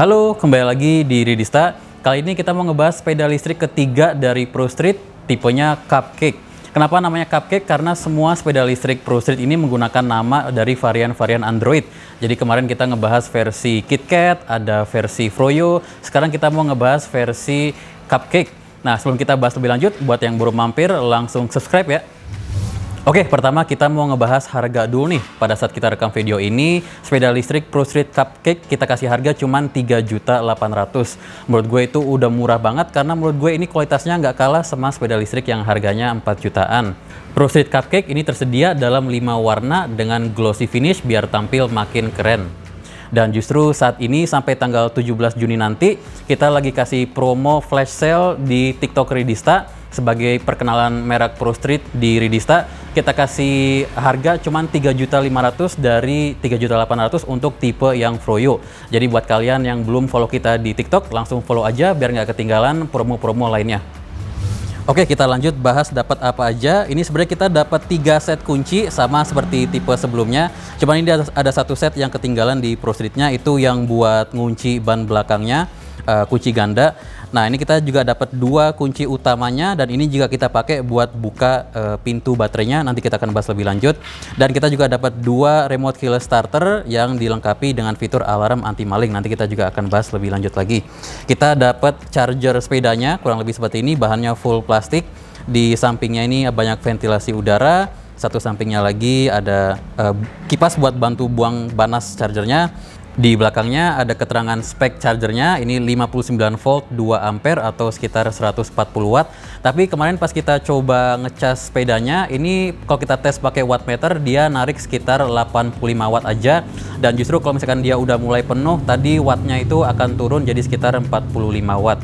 Halo, kembali lagi di Ridista. Kali ini kita mau ngebahas sepeda listrik ketiga dari Pro Street, tipenya Cupcake. Kenapa namanya Cupcake? Karena semua sepeda listrik Pro Street ini menggunakan nama dari varian-varian Android. Jadi kemarin kita ngebahas versi KitKat, ada versi Froyo, sekarang kita mau ngebahas versi Cupcake. Nah, sebelum kita bahas lebih lanjut, buat yang baru mampir, langsung subscribe ya. Oke, pertama kita mau ngebahas harga dulu nih. Pada saat kita rekam video ini, sepeda listrik Pro Street Cupcake kita kasih harga cuman 3.800.000. Menurut gue itu udah murah banget karena menurut gue ini kualitasnya nggak kalah sama sepeda listrik yang harganya 4 jutaan. Pro Street Cupcake ini tersedia dalam 5 warna dengan glossy finish biar tampil makin keren. Dan justru saat ini sampai tanggal 17 Juni nanti, kita lagi kasih promo flash sale di TikTok Ridista. Sebagai perkenalan merek Pro Street di Ridista, kita kasih harga cuman 3.500.000 dari 3.800.000 untuk tipe yang Froyo. Jadi buat kalian yang belum follow kita di TikTok, langsung follow aja biar nggak ketinggalan promo-promo lainnya. Oke, kita lanjut bahas dapat apa aja. Ini sebenarnya kita dapat 3 set kunci sama seperti tipe sebelumnya. Cuman ini ada satu set yang ketinggalan di Pro Streetnya, itu yang buat ngunci ban belakangnya, kunci ganda. Nah, ini kita juga dapat 2 kunci utamanya dan ini juga kita pakai buat buka pintu baterainya. Nanti kita akan bahas lebih lanjut. Dan kita juga dapat 2 remote keyless starter yang dilengkapi dengan fitur alarm anti maling. Nanti kita juga akan bahas lebih lanjut lagi. Kita dapat charger sepedanya kurang lebih seperti ini, bahannya full plastik. Di sampingnya ini banyak ventilasi udara. Satu sampingnya lagi ada kipas buat bantu buang panas chargernya. Di belakangnya ada keterangan spek chargernya, ini 59 volt 2 ampere atau sekitar 140 watt. Tapi kemarin pas kita coba ngecas sepedanya, ini kalau kita tes pakai wattmeter dia narik sekitar 85 watt aja. Dan justru kalau misalkan dia udah mulai penuh, tadi wattnya itu akan turun jadi sekitar 45 watt.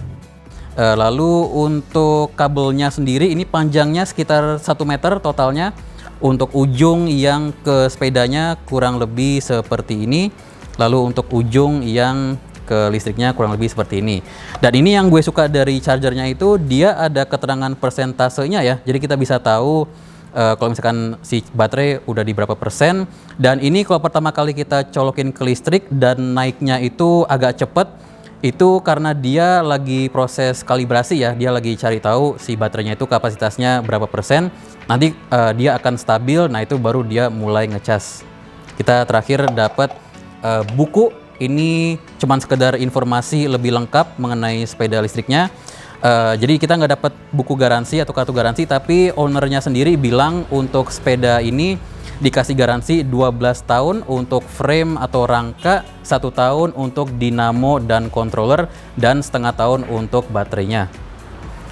Lalu untuk kabelnya sendiri ini panjangnya sekitar 1 meter totalnya. Untuk ujung yang ke sepedanya kurang lebih seperti ini. Lalu untuk ujung yang ke listriknya kurang lebih seperti ini. Dan ini yang gue suka dari chargernya itu dia ada keterangan persentasenya ya. Jadi kita bisa tahu kalau misalkan si baterai udah di berapa persen. Dan ini kalau pertama kali kita colokin ke listrik dan naiknya itu agak cepet, itu karena dia lagi proses kalibrasi ya. Dia lagi cari tahu si baterainya itu kapasitasnya berapa persen. Nanti dia akan stabil, nah itu baru dia mulai ngecas. Kita terakhir dapat buku, ini cuman sekedar informasi lebih lengkap mengenai sepeda listriknya. Jadi kita nggak dapat buku garansi atau kartu garansi, tapi ownernya sendiri bilang untuk sepeda ini dikasih garansi 12 tahun untuk frame atau rangka, 1 tahun untuk dinamo dan controller, dan setengah tahun untuk baterainya.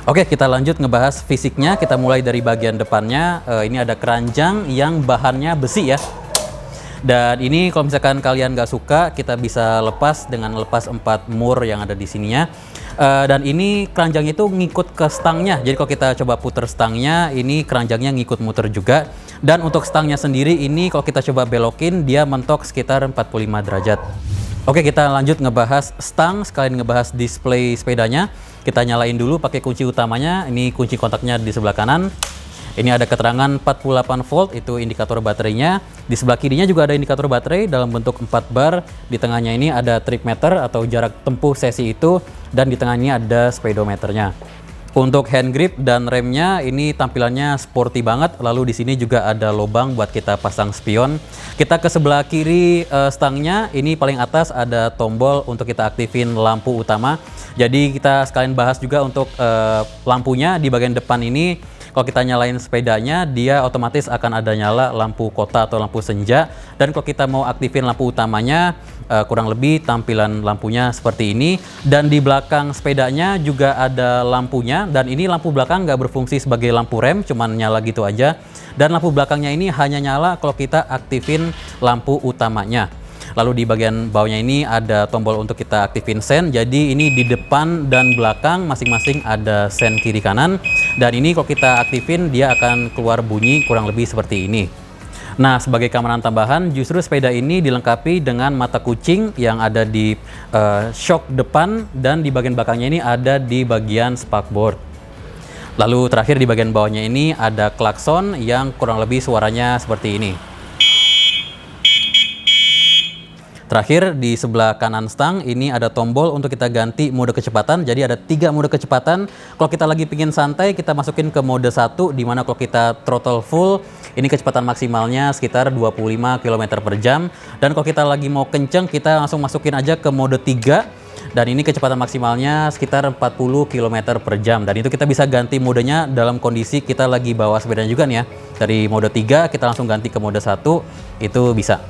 Oke, kita lanjut ngebahas fisiknya. Kita mulai dari bagian depannya. Ini ada keranjang yang bahannya besi ya. Dan ini kalau misalkan kalian nggak suka, kita bisa lepas dengan lepas 4 mur yang ada di sininya. Dan ini keranjang itu ngikut ke stangnya. Jadi kalau kita coba puter stangnya, ini keranjangnya ngikut muter juga. Dan untuk stangnya sendiri ini kalau kita coba belokin, dia mentok sekitar 45 derajat. Oke, kita lanjut ngebahas stang, sekalian ngebahas display sepedanya. Kita nyalain dulu pakai kunci utamanya. Ini kunci kontaknya di sebelah kanan. Ini ada keterangan 48 volt, itu indikator baterainya. Di sebelah kirinya juga ada indikator baterai dalam bentuk 4 bar. Di tengahnya ini ada trip meter atau jarak tempuh sesi itu. Dan di tengah ini ada speedometernya. Untuk hand grip dan remnya ini tampilannya sporty banget. Lalu di sini juga ada lubang buat kita pasang spion. Kita ke sebelah kiri stangnya, ini paling atas ada tombol untuk kita aktifin lampu utama. Jadi kita sekalian bahas juga untuk lampunya di bagian depan ini. Kalau kita nyalain sepedanya, dia otomatis akan ada nyala lampu kota atau lampu senja. Dan kalau kita mau aktifin lampu utamanya, kurang lebih tampilan lampunya seperti ini. Dan di belakang sepedanya juga ada lampunya. Dan ini lampu belakang nggak berfungsi sebagai lampu rem, cuman nyala gitu aja. Dan lampu belakangnya ini hanya nyala kalau kita aktifin lampu utamanya. Lalu di bagian bawahnya ini ada tombol untuk kita aktifin sen. Jadi ini di depan dan belakang masing-masing ada sen kiri kanan. Dan ini kalau kita aktifin dia akan keluar bunyi kurang lebih seperti ini. Nah, sebagai keamanan tambahan justru sepeda ini dilengkapi dengan mata kucing yang ada di shock depan, dan di bagian belakangnya ini ada di bagian spakboard. Lalu terakhir di bagian bawahnya ini ada klakson yang kurang lebih suaranya seperti ini. Terakhir, di sebelah kanan stang ini ada tombol untuk kita ganti mode kecepatan. Jadi ada 3 mode kecepatan. Kalau kita lagi pingin santai, kita masukin ke mode 1, di mana kalau kita throttle full, ini kecepatan maksimalnya sekitar 25 km per jam. Dan kalau kita lagi mau kenceng, kita langsung masukin aja ke mode 3. Dan ini kecepatan maksimalnya sekitar 40 km per jam. Dan itu kita bisa ganti modenya dalam kondisi kita lagi bawa sepedanya juga nih ya. Dari mode 3 kita langsung ganti ke mode 1, itu bisa.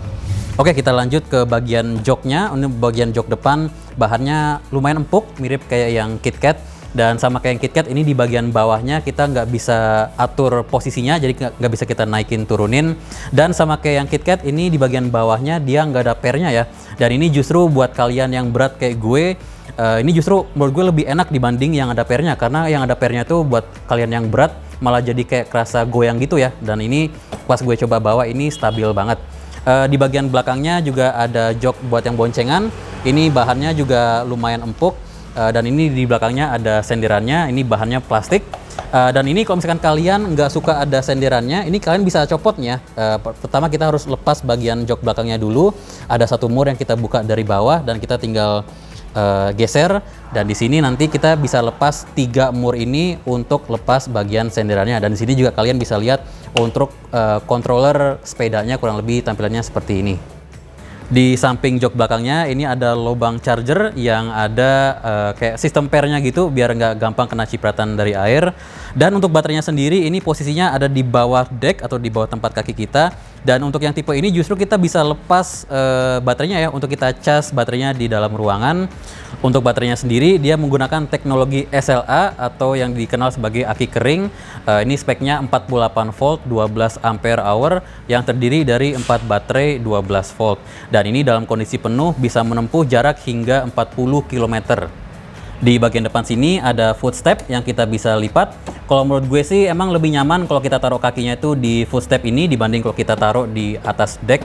Oke, kita lanjut ke bagian joknya. Ini bagian jok depan, bahannya lumayan empuk, mirip kayak yang KitKat. Dan sama kayak yang KitKat, ini di bagian bawahnya kita nggak bisa atur posisinya, jadi nggak bisa kita naikin turunin. Dan sama kayak yang KitKat, ini di bagian bawahnya dia nggak ada pernya ya. Dan ini justru buat kalian yang berat kayak gue, ini justru menurut gue lebih enak dibanding yang ada pernya. Karena yang ada pernya tuh buat kalian yang berat malah jadi kayak kerasa goyang gitu ya. Dan ini pas gue coba bawa ini stabil banget. Di bagian belakangnya juga ada jok buat yang boncengan. Ini bahannya juga lumayan empuk. Dan ini di belakangnya ada senderannya. Ini bahannya plastik. Dan ini kalau misalkan kalian nggak suka ada senderannya, ini kalian bisa copotnya. Pertama kita harus lepas bagian jok belakangnya dulu. Ada satu mur yang kita buka dari bawah dan kita tinggal geser. Dan di sini nanti kita bisa lepas 3 mur ini untuk lepas bagian senderannya. Dan di sini juga kalian bisa lihat untuk controller sepedanya kurang lebih tampilannya seperti ini. Di samping jok belakangnya ini ada lubang charger yang ada kayak sistem pernya gitu biar nggak gampang kena cipratan dari air. Dan untuk baterainya sendiri ini posisinya ada di bawah deck atau di bawah tempat kaki kita. Dan untuk yang tipe ini justru kita bisa lepas baterainya ya untuk kita cas baterainya di dalam ruangan. Untuk baterainya sendiri dia menggunakan teknologi SLA atau yang dikenal sebagai aki kering. Ini speknya 48 volt 12 ampere hour yang terdiri dari 4 baterai 12 volt. Dan ini dalam kondisi penuh bisa menempuh jarak hingga 40 km. Di bagian depan sini ada footstep yang kita bisa lipat. Kalau menurut gue sih emang lebih nyaman kalau kita taruh kakinya itu di footstep ini dibanding kalau kita taruh di atas deck.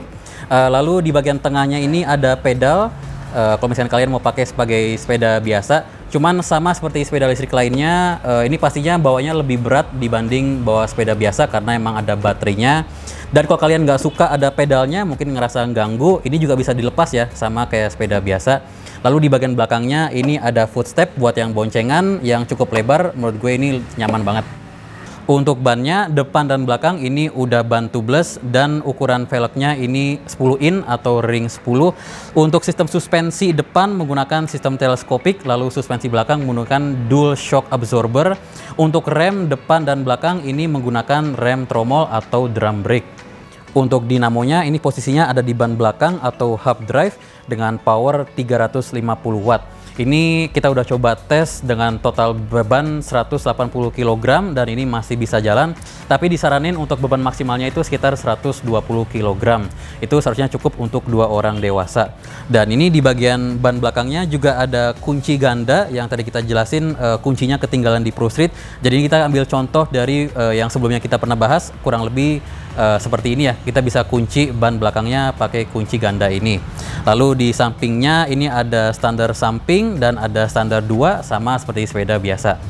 Lalu di bagian tengahnya ini ada pedal. Kalau misalnya kalian mau pakai sebagai sepeda biasa, cuman sama seperti sepeda listrik lainnya, ini pastinya bawanya lebih berat dibanding bawa sepeda biasa karena emang ada baterainya. Dan kalau kalian nggak suka ada pedalnya, mungkin ngerasa ganggu, ini juga bisa dilepas ya, sama kayak sepeda biasa. Lalu di bagian belakangnya ini ada footstep buat yang boncengan yang cukup lebar, menurut gue ini nyaman banget. Untuk bannya depan dan belakang ini udah ban tubeless dan ukuran velgnya ini 10 in atau ring 10. Untuk sistem suspensi depan menggunakan sistem teleskopik, lalu suspensi belakang menggunakan dual shock absorber. Untuk rem depan dan belakang ini menggunakan rem tromol atau drum brake. Untuk dinamonya ini posisinya ada di ban belakang atau hub drive dengan power 350 watt. Ini kita udah coba tes dengan total beban 180 kg dan ini masih bisa jalan. Tapi disaranin untuk beban maksimalnya itu sekitar 120 kg. Itu seharusnya cukup untuk 2 orang dewasa. Dan ini di bagian ban belakangnya juga ada kunci ganda yang tadi kita jelasin kuncinya ketinggalan di Pro Street. Jadi kita ambil contoh dari yang sebelumnya kita pernah bahas, kurang lebih seperti ini ya. Kita bisa kunci ban belakangnya pakai kunci ganda ini. Lalu di sampingnya ini ada standar samping dan ada standar 2 sama seperti sepeda biasa.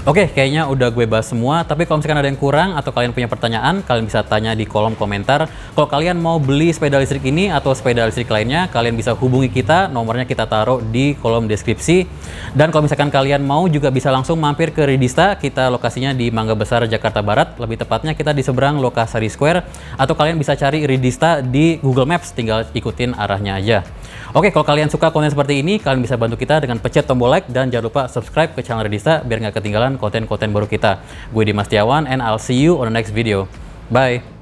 Oke, kayaknya udah gue bahas semua, tapi kalau misalkan ada yang kurang atau kalian punya pertanyaan, kalian bisa tanya di kolom komentar. Kalau kalian mau beli sepeda listrik ini atau sepeda listrik lainnya, kalian bisa hubungi kita, nomornya kita taruh di kolom deskripsi. Dan kalau misalkan kalian mau juga bisa langsung mampir ke Ridista, kita lokasinya di Mangga Besar, Jakarta Barat. Lebih tepatnya kita di seberang Lokasari Square, atau kalian bisa cari Ridista di Google Maps, tinggal ikutin arahnya aja. Oke, kalau kalian suka konten seperti ini, kalian bisa bantu kita dengan pencet tombol like dan jangan lupa subscribe ke channel Ridista biar nggak ketinggalan konten-konten baru kita. Gue Dimas Setiawan and I'll see you on the next video. Bye!